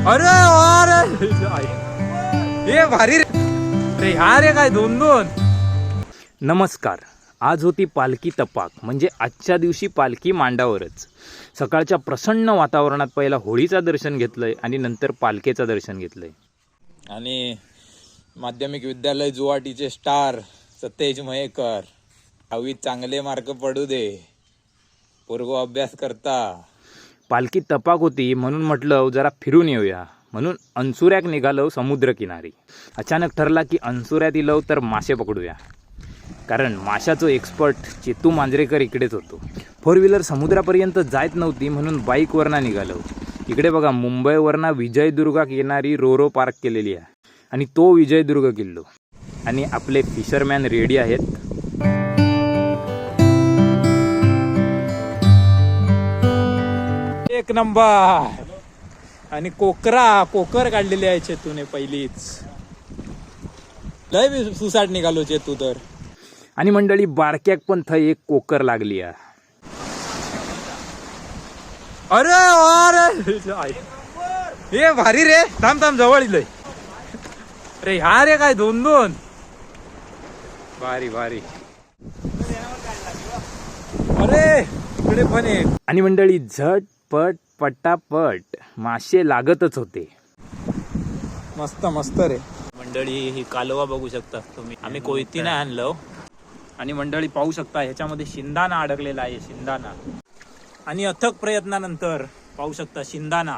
अरे अरे हे भारी रे ह्या रे काय दोन दोन. नमस्कार. आज होती पालखी तपाक, म्हणजे आजच्या दिवशी पालखी मांडावरच. सकाळच्या प्रसन्न वातावरणात पहिला होळीचं दर्शन घेतलंय आणि नंतर पालखीचं दर्शन घेतलंय. आणि माध्यमिक विद्यालय जुवाटीचे स्टार सतेज मयेकर, 10वीत चांगले मार्क पडू दे, पोरगो अभ्यास करता. पालखी तपाक होती म्हणून म्हटलं जरा फिरून येऊया, म्हणून अनसुऱ्याक निघालो समुद्रकिनारी. अचानक ठरला की अनसुऱ्यात इलो तर मासे पकडूया, कारण माशाचं एक्सपर्ट चेतू मांजरेकर इकडेच होतो. 4 व्हीलर समुद्रापर्यंत जायत नव्हती म्हणून बाईकवरनं निघालो. इकडे बघा, मुंबईवरनं विजयदुर्गाक येणारी रोरो पार्क केलेली आहे आणि तो विजयदुर्ग किल्लो. आणि आपले फिशरमॅन रेडी आहेत. एक नंबर. आणि कोकर काढलेली आहे चेतूने पहिलीच. लय सुसाट निघालो चेतू तर. आणि मंडळी बारक्याक पण थंय एक कोकर लागली आहे. अरे अरे हे भारी रे. थांब थांब जवळ इलय रे. ह्या रे काय दोन दोन. भारी भारी. अरे इकडे पण एक. आणि मंडळी झटपट पटापट मासे लागतच होते. मस्त मस्त रे. मंडळी ही कालवा बघू शकता तुम्ही. आम्ही कोयतीने आणलो. आणि मंडळी पाहू शकता ह्याच्यामध्ये शिंदाणा अडकलेला आहे. शिंदाणा. आणि अथक प्रयत्नानंतर पाहू शकता शिंदाणा.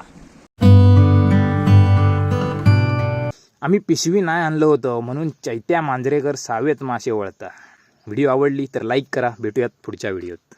आम्ही पिशवी नाही आणलं होतं म्हणून चैत्या मांजरेकर सावेत मासे वळता. व्हिडिओ आवडली तर लाईक करा. भेटूयात पुढच्या व्हिडिओत.